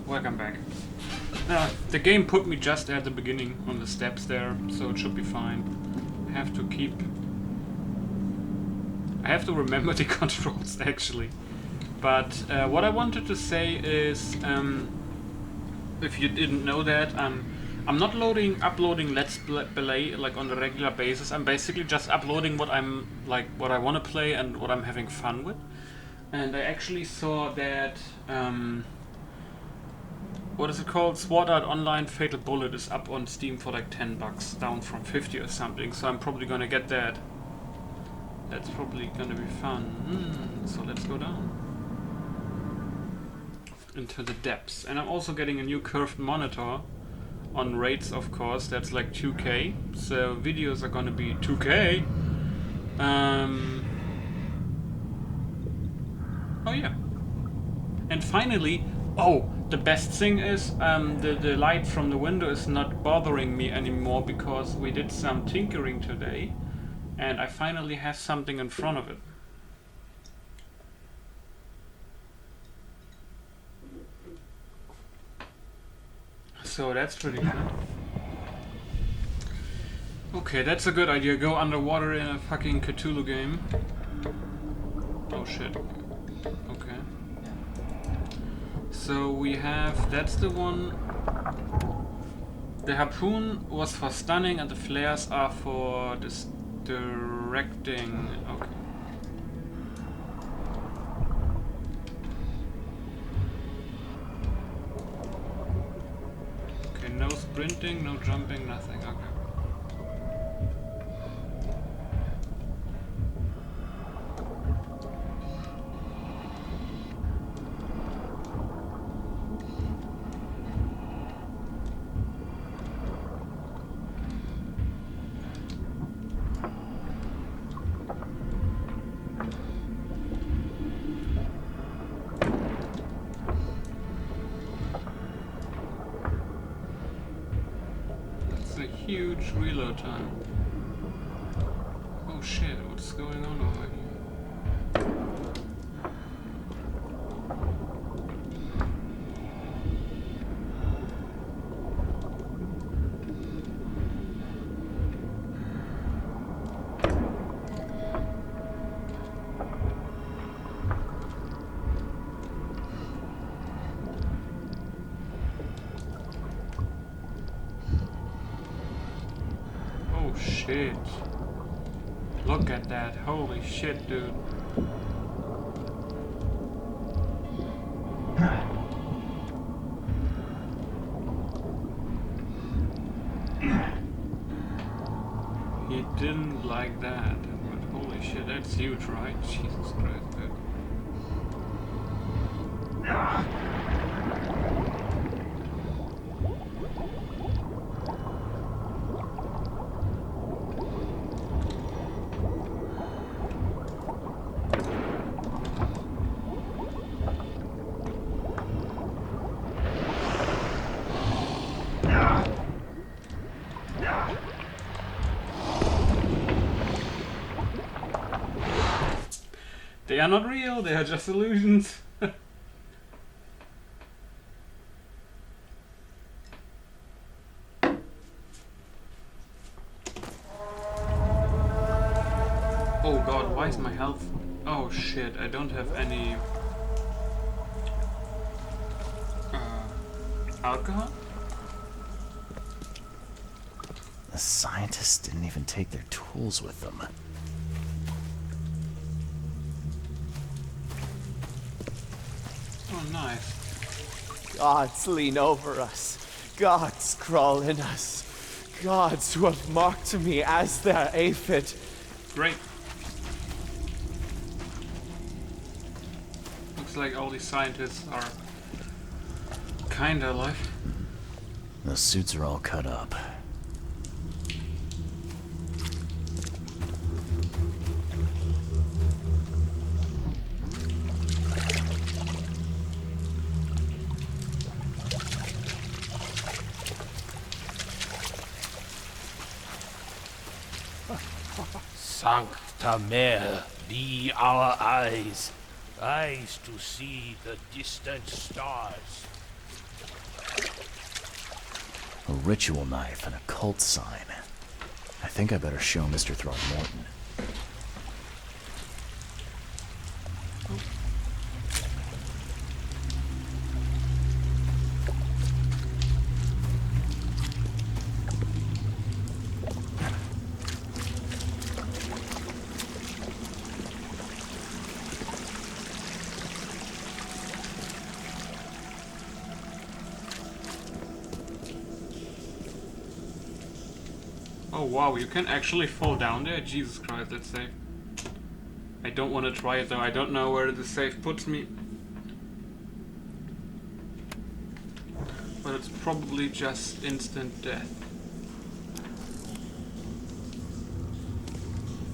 Welcome back. The game put me just at the beginning on the steps there, so it should be fine. I have to remember the controls actually. But what I wanted to say is, if you didn't know that, I'm not uploading Let's Play like on a regular basis. I'm basically just uploading what I want to play and what I'm having fun with. And I actually saw that what is it called? Sword Art Online Fatal Bullet is up on Steam for like $10, down from 50 or something. So I'm probably gonna get that. That's probably gonna be fun. So let's go down into the depths. And I'm also getting a new curved monitor on rates, of course. That's like 2K. So videos are gonna be 2K. Oh yeah. And finally, the best thing is the light from the window is not bothering me anymore because we did some tinkering today and I finally have something in front of it. So that's pretty good. Okay, that's a good idea. Go underwater in a fucking Cthulhu game. Oh shit. Okay. So we have, that's the one. The harpoon was for stunning and the flares are for directing. Okay. Okay, no sprinting, no jumping, nothing. Okay. Huge reload time. Oh shit, what's going on over here? Shit. Look at that. Holy shit, dude. He didn't like that. But holy shit, that's huge, right? Jesus Christ, dude. They are not real, they are just illusions. Oh god, why is my health? Oh shit, I don't have any alcohol? The scientists didn't even take their tools with them. Oh, nice. Gods lean over us. Gods crawl in us. Gods who have marked me as their aphid. Great. Looks like all these scientists are kinda alive. The suits are all cut up. Sancta Mare, be our eyes, eyes to see the distant stars. A ritual knife and a cult sign. I think I better show Mr. Throckmorton. Oh wow, you can actually fall down there? Jesus Christ, that's safe. I don't want to try it though, I don't know where the safe puts me. But it's probably just instant death.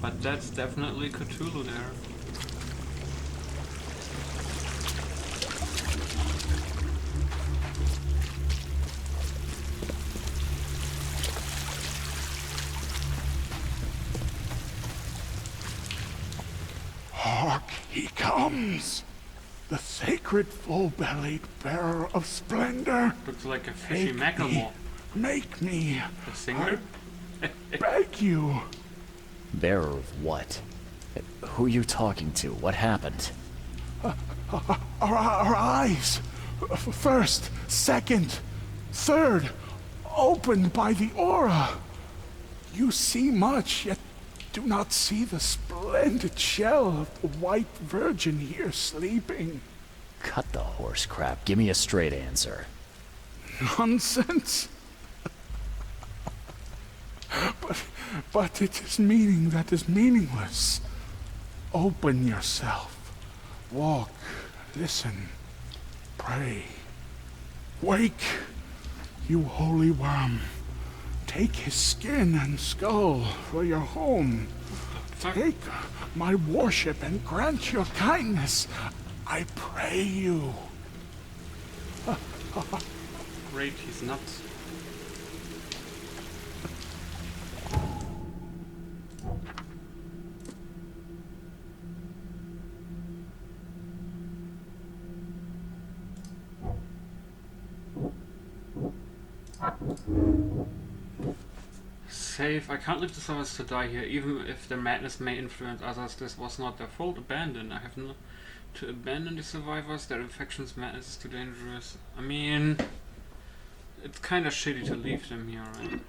But that's definitely Cthulhu there. Hark, he comes! The sacred full-bellied bearer of splendor! Looks like a fishy Macklemore. Make me! The singer? Beg you! Bearer of what? Who are you talking to? What happened? Our eyes! First, second, third, opened by the aura! You see much, yet do not see the splendid shell of the white virgin here sleeping. Cut the horse crap. Give me a straight answer. Nonsense. But it is meaning that is meaningless. Open yourself. Walk, listen, pray. Wake, you holy worm. Take his skin and skull for your home. Take my worship and grant your kindness. I pray you. Great, he's nuts. Save. I can't leave the survivors to die here, even if their madness may influence others. This was not their fault. Abandon. I have no to abandon the survivors. Their infection's madness is too dangerous. I mean, it's kind of shitty to leave them here, right?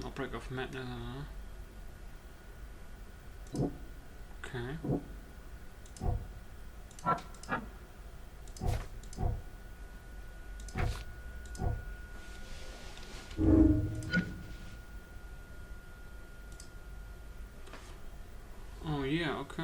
Outbreak of madness. Okay. Oh yeah, okay.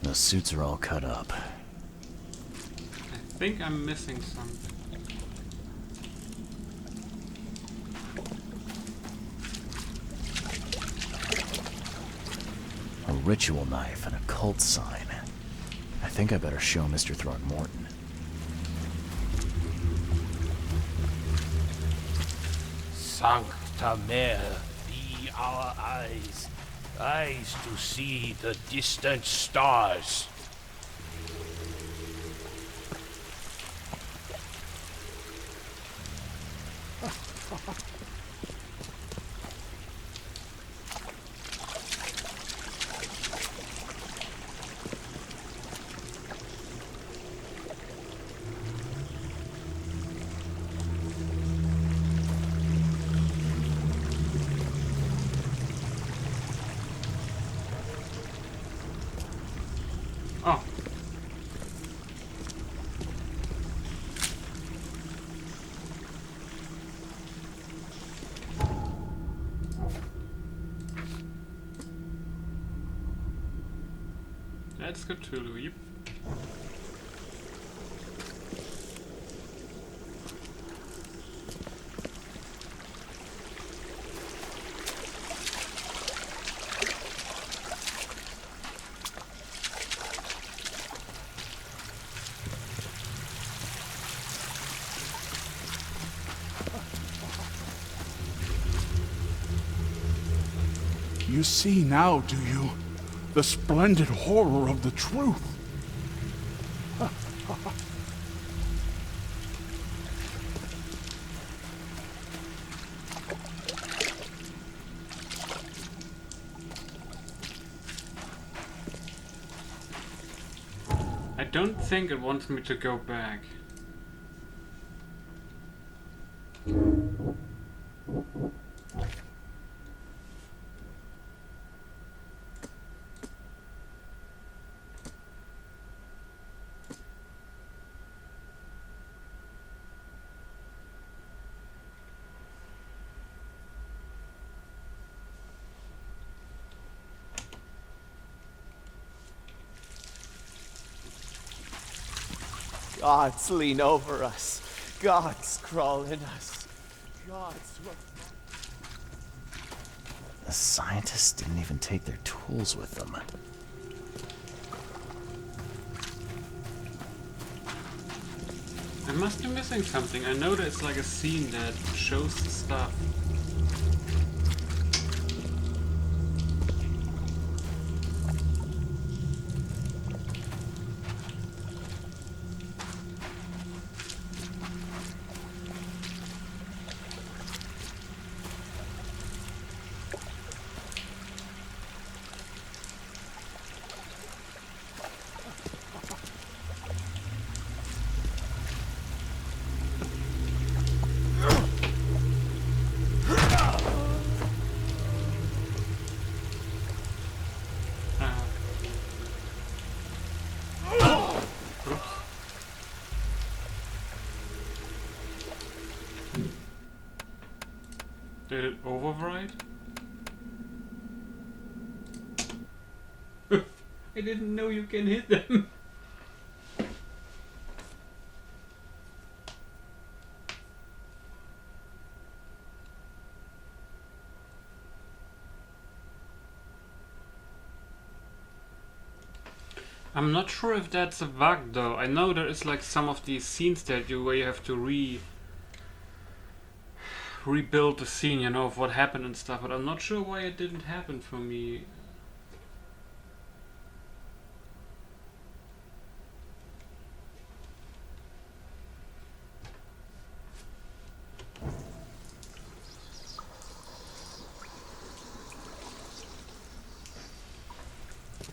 The suits are all cut up. I think I'm missing something. A ritual knife and a cult sign. I think I better show Mr. Throckmorton. Sancta Mare, be our eyes, eyes to see the distant stars. Oh. That's Cthulhu, yep. You see now, do you? The splendid horror of the truth. I don't think it wants me to go back. Gods lean over us. Gods crawl in us. Gods what... The scientists didn't even take their tools with them. I must be missing something. I know there's like a scene that shows the stuff. Did it override? I didn't know you can hit them. I'm not sure if that's a bug though. I know there is like some of these scenes that where you have to rebuild the scene, you know, of what happened and stuff, but I'm not sure why it didn't happen for me.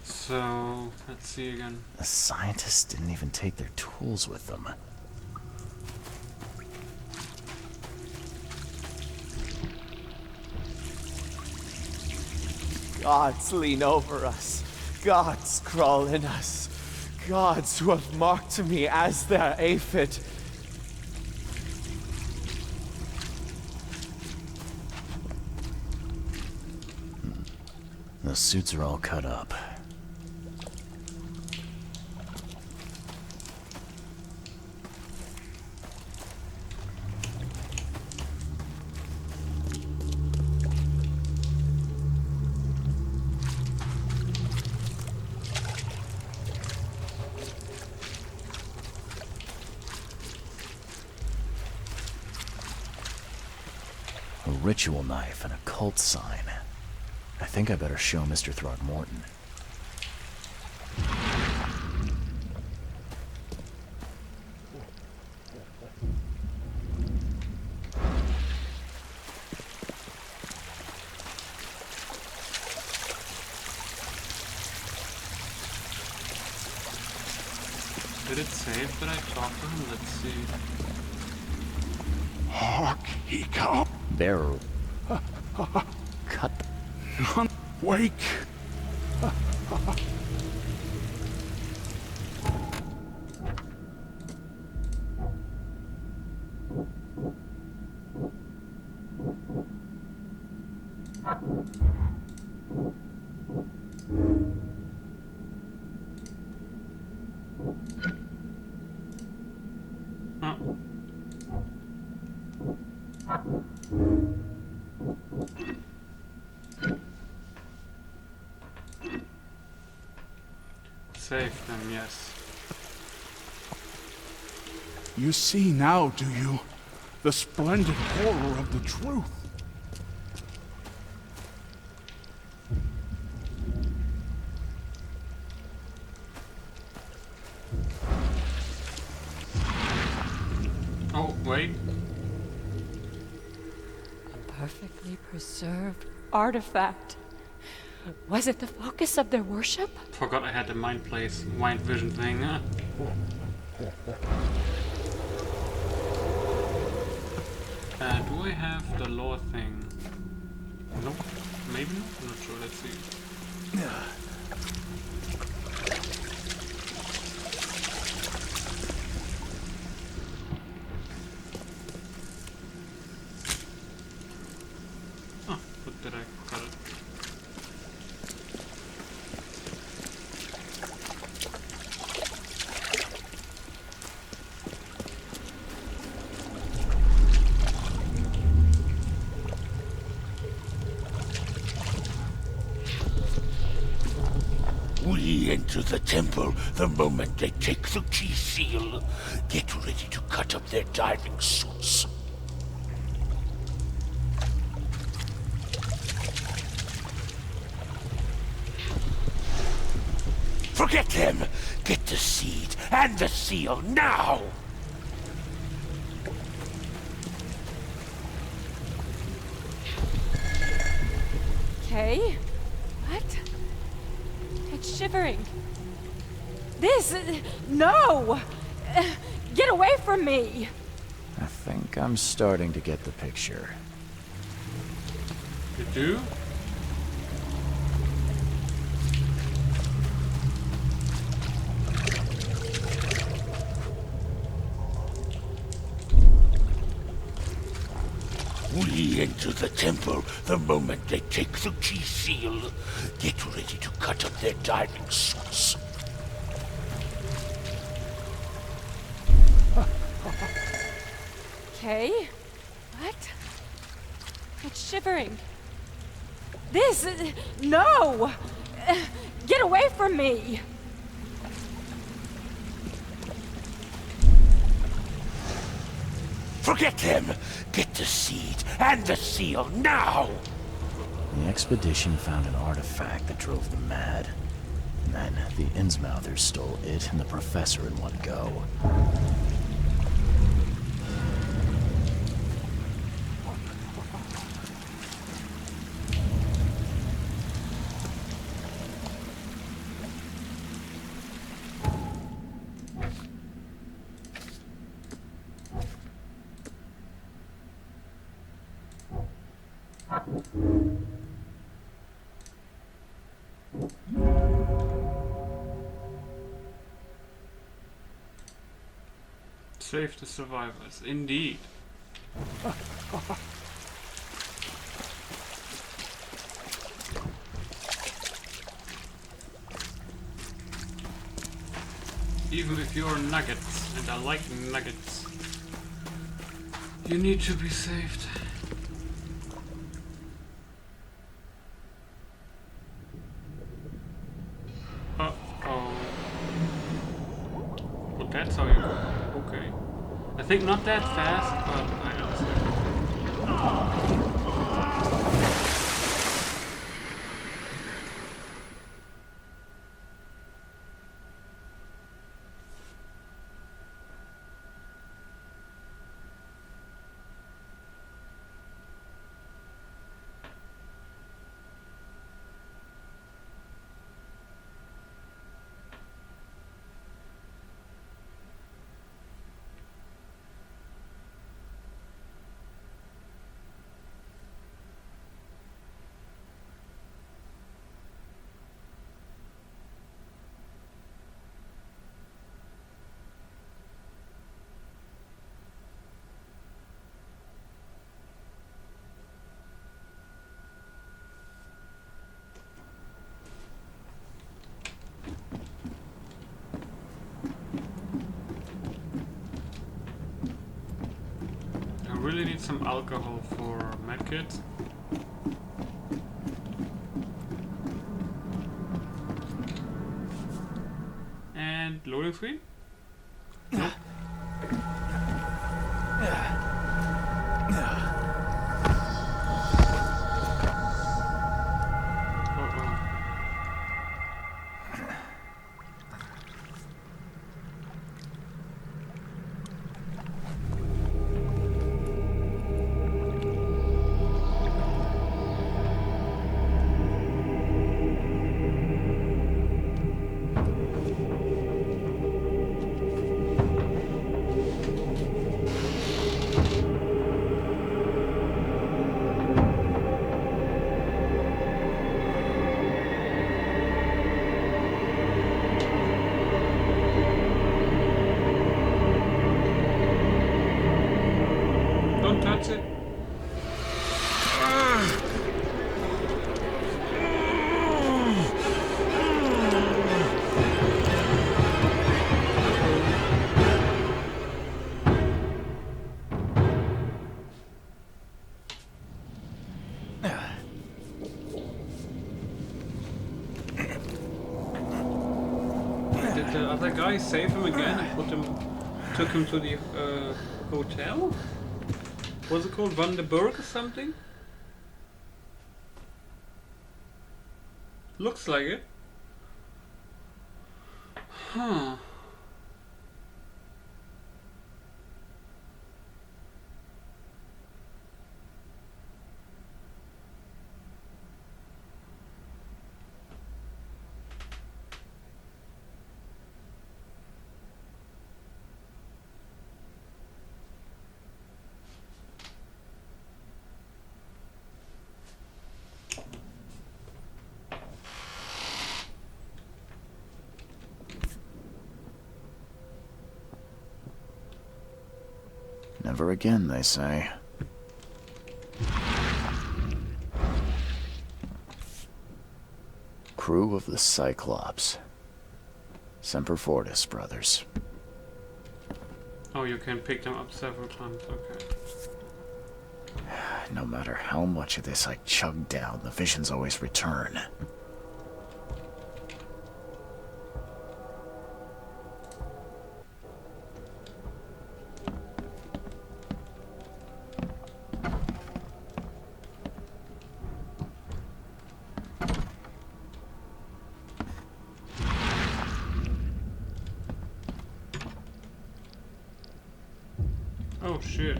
So, let's see again. The scientists didn't even take their tools with them. Gods lean over us. Gods crawl in us. Gods who have marked me as their aphid. The suits are all cut up. A ritual knife and a cult sign. I think I better show Mr. Throckmorton. Did it save that I talked to him? Let's see. Hark, he come. Barrel. Cut. None wake. Oh. Save them, yes. You see now, do you? The splendid horror of the truth. Oh, wait. A perfectly preserved artifact. Was it the focus of their worship? Forgot I had the mind vision thing, huh? Do I have the lore thing? Nope. Maybe not? I'm not sure. Let's see. Oh, what did I cut it? We enter the temple the moment they take the key seal. Get ready to cut up their diving suits. Forget them! Get the seed and the seal now! Okay. What? It's shivering. This... No! Get away from me! I think I'm starting to get the picture. You do? We enter the temple the moment they take the key seal. Get ready to cut up their diving suits. Okay. What? It's shivering. This... No! Get away from me! Forget them! Get the seed and the seal now! The expedition found an artifact that drove them mad. And then the Innsmouthers stole it and the professor in one go. Save the survivors, indeed. Even if you're nuggets, and I like nuggets, you need to be saved. Uh-oh. Well, that's how you go. Okay. I think not that fast, but I understand. really need some alcohol for medkits. And loading screen? Nope. Don't touch it. Did the other guy save him again and took him to the hotel? What's it called? Vandenberg or something? Looks like it. Huh. Never again, they say. Crew of the Cyclops. Semper Fortis, brothers. Oh, you can pick them up several times, okay. No matter how much of this I chug down, the visions always return. Oh shit.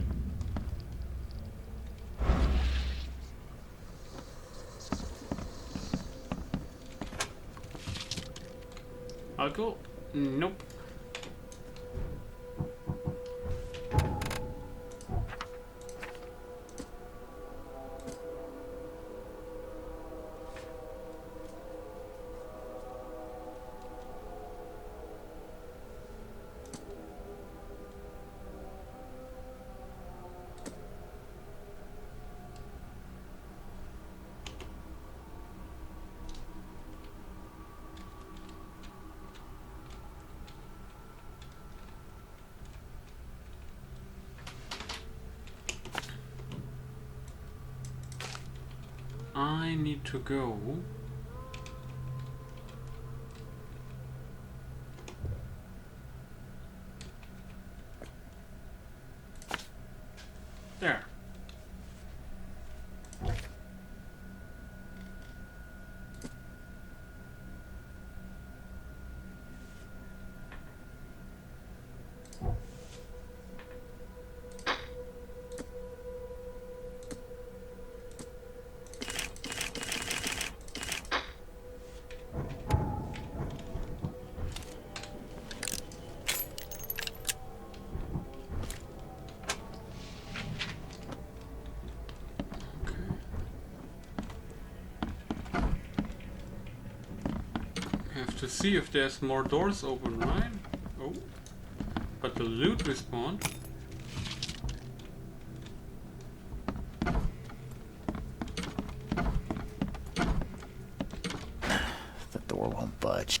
I'll go. Nope. I need to go. There. Have to see if there's more doors open, right? Oh, but the loot respawned. The door won't budge.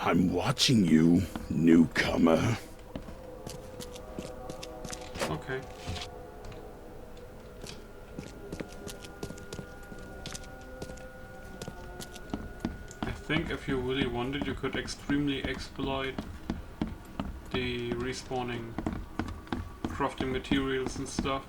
I'm watching you, newcomer. Okay. I think if you really wanted, you could extremely exploit the respawning crafting materials and stuff.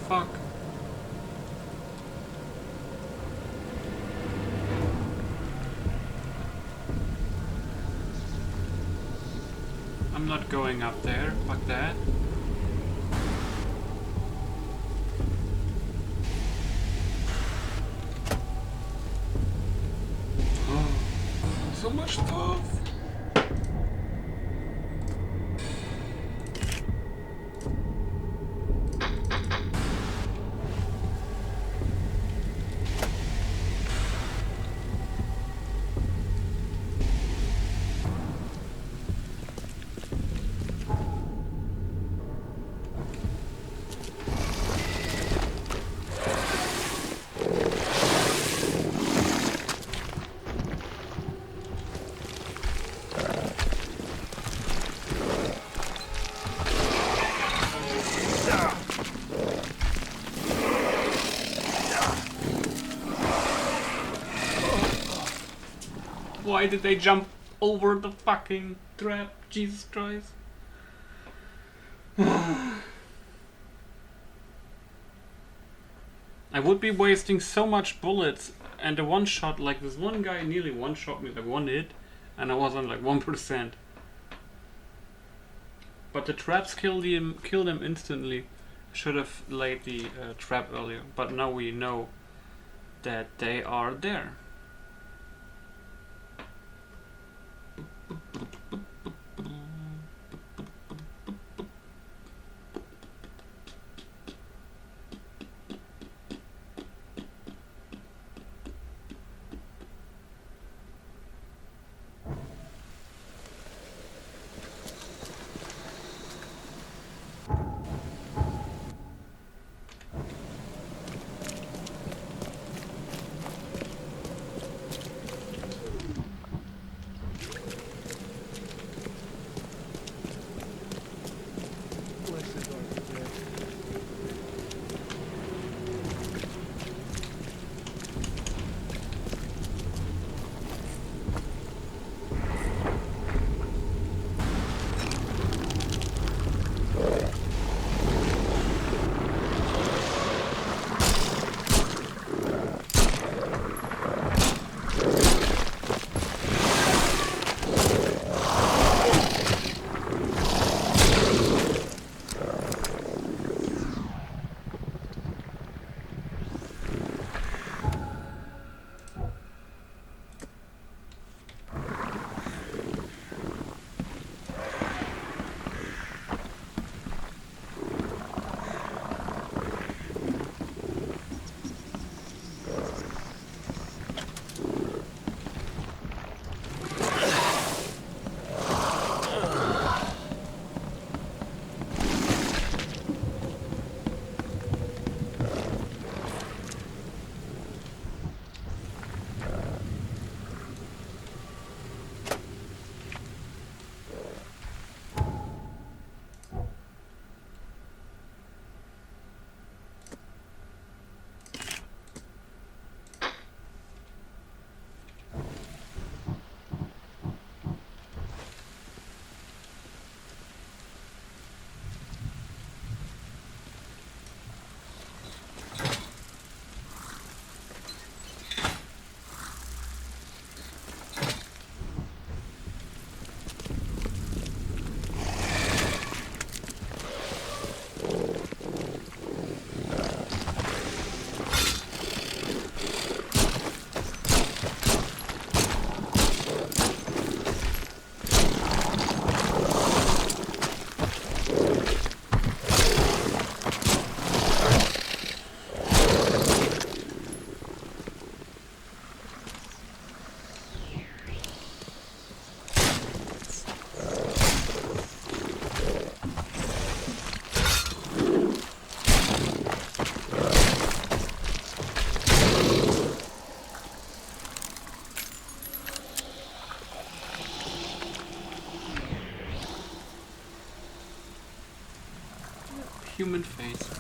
Fuck. I'm not going up there. Fuck that. So much stuff. Why did they jump over the fucking trap? Jesus Christ. I would be wasting so much bullets, and a one shot, like this one guy nearly one shot me, like one hit, and I was on like 1%. But the traps killed him instantly. Should have laid the trap earlier, but now we know that they are there. human face.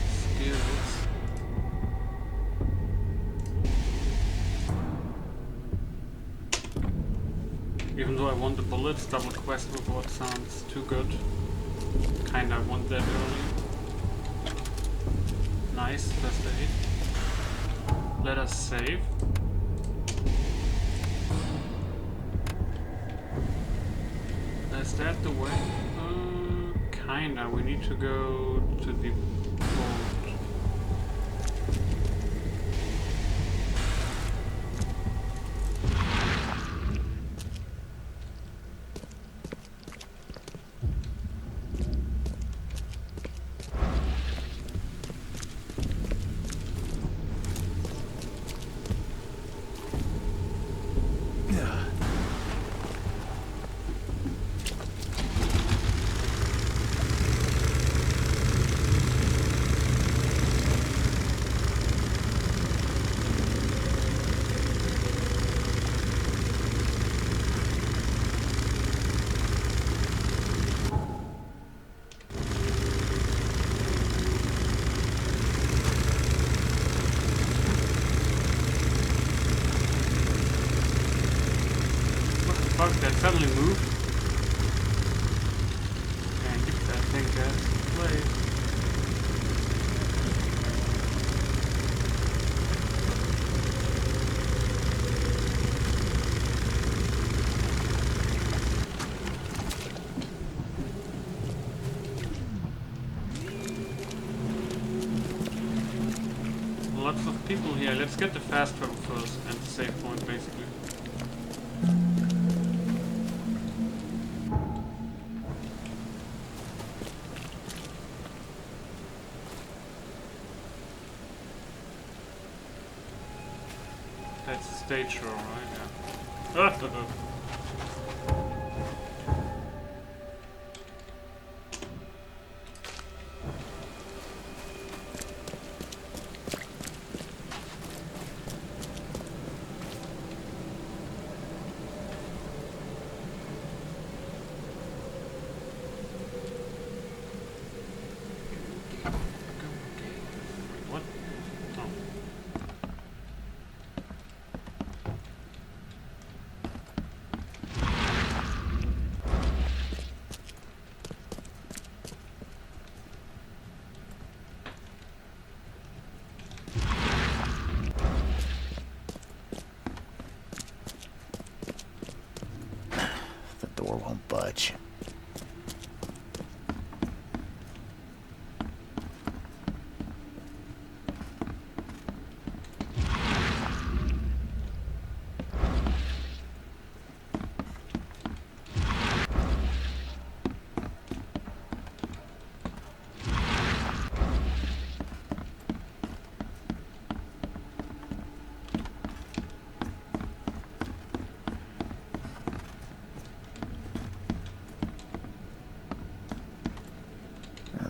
Skills. Even though I want the bullets, double quest reward sounds too good. Kinda want that early. Nice, first aid. Let us save. Is that the way? Kinda. We need to go to the vault. Fuck, that suddenly moved. And keep that thing just play. Lots of people here. Let's get the fast travel first and the save point basically. That's the stage show, right? Yeah. What? Oh. The door won't budge.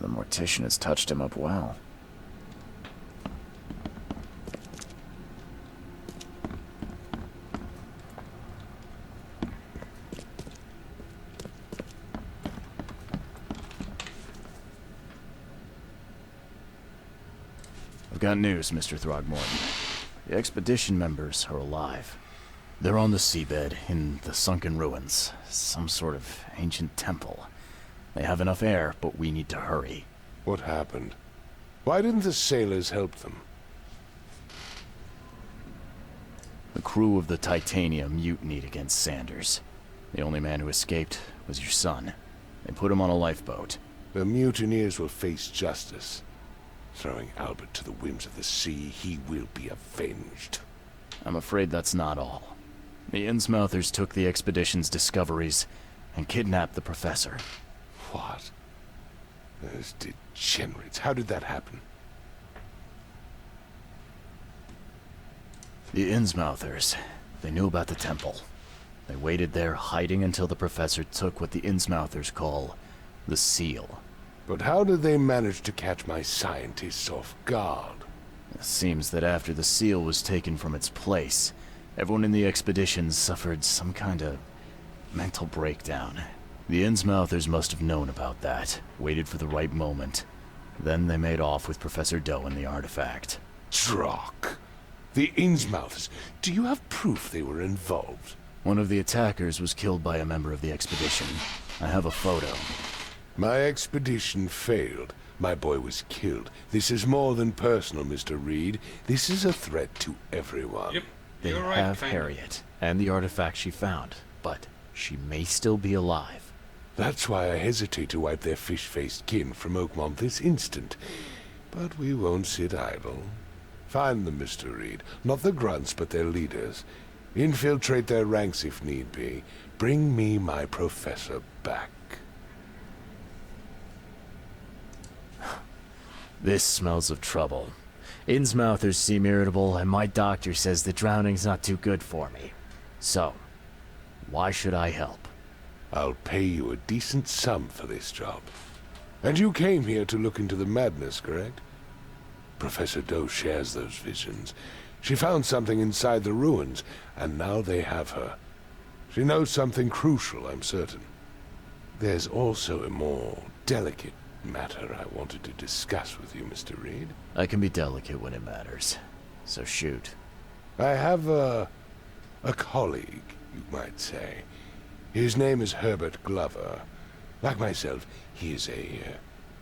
The mortician has touched him up well. I've got news, Mr. Throgmorton. The expedition members are alive. They're on the seabed in the sunken ruins, some sort of ancient temple. They have enough air, but we need to hurry. What happened? Why didn't the sailors help them? The crew of the Titanium mutinied against Sanders. The only man who escaped was your son. They put him on a lifeboat. The mutineers will face justice. Throwing Albert to the whims of the sea, he will be avenged. I'm afraid that's not all. The Innsmouthers took the expedition's discoveries and kidnapped the professor. What? Those degenerates. How did that happen? The Innsmouthers. They knew about the temple. They waited there, hiding until the professor took what the Innsmouthers call the seal. But how did they manage to catch my scientists off guard? It seems that after the seal was taken from its place, everyone in the expedition suffered some kind of mental breakdown. The Innsmouthers must have known about that, waited for the right moment. Then they made off with Professor Doe and the artifact. Drock. The Innsmouthers. Do you have proof they were involved? One of the attackers was killed by a member of the expedition. I have a photo. My expedition failed. My boy was killed. This is more than personal, Mr. Reed. This is a threat to everyone. Yep, They you're right, have kinda. Harriet and the artifact she found, but she may still be alive. That's why I hesitate to wipe their fish-faced kin from Oakmont this instant. But we won't sit idle. Find them, Mr. Reed. Not the grunts, but their leaders. Infiltrate their ranks if need be. Bring me my professor back. This smells of trouble. Innsmouthers seem irritable, and my doctor says the drowning's not too good for me. So, why should I help? I'll pay you a decent sum for this job. And you came here to look into the madness, correct? Professor Doe shares those visions. She found something inside the ruins, and now they have her. She knows something crucial, I'm certain. There's also a more delicate matter I wanted to discuss with you, Mr. Reed. I can be delicate when it matters. So shoot. I have a colleague, you might say. His name is Herbert Glover. Like myself, he is a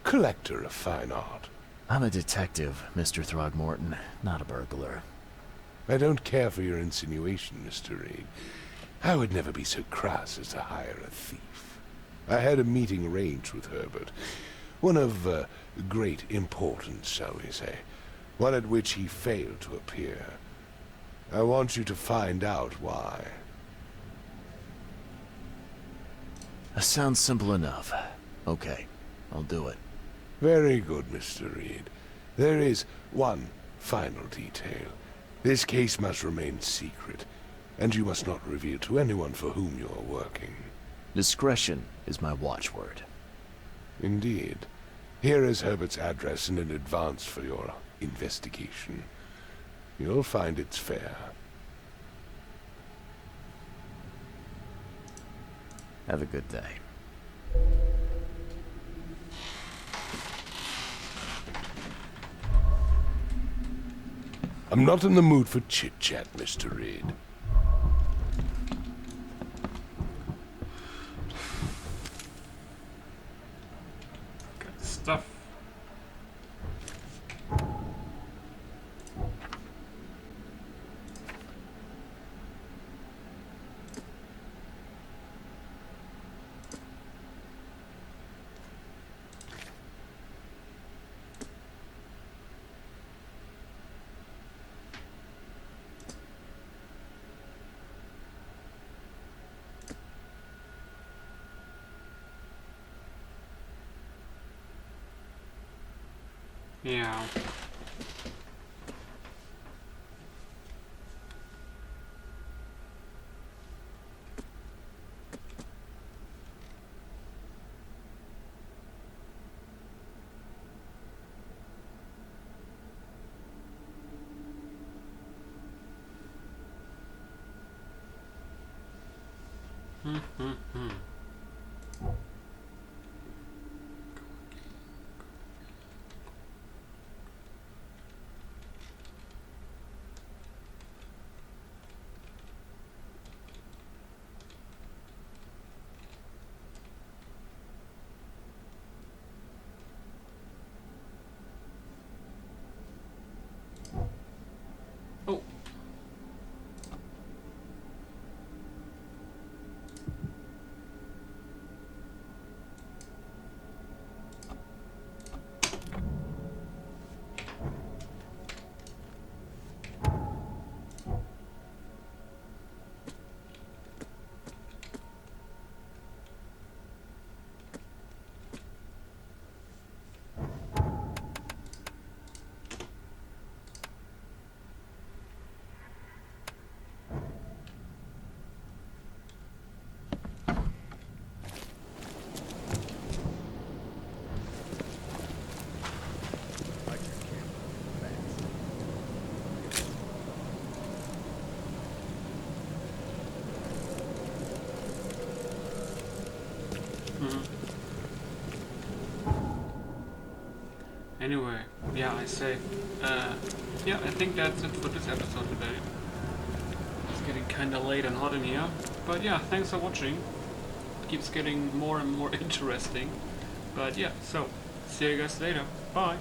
collector of fine art. I'm a detective, Mr. Throgmorton, not a burglar. I don't care for your insinuation, Mr. Reed. I would never be so crass as to hire a thief. I had a meeting arranged with Herbert. One of great importance, shall we say. One at which he failed to appear. I want you to find out why. That sounds simple enough. Okay, I'll do it. Very good, Mr. Reed. There is one final detail. This case must remain secret, and you must not reveal to anyone for whom you are working. Discretion is my watchword. Indeed. Here is Herbert's address and an advance for your investigation. You'll find it's fair. Have a good day. I'm not in the mood for chit-chat, Mr. Reed. Good stuff. Yeah. Oh. Anyway, yeah, I say, yeah, I think that's it for this episode today. It's getting kinda late and hot in here, but yeah, thanks for watching. It keeps getting more and more interesting, but yeah, so, see you guys later, bye!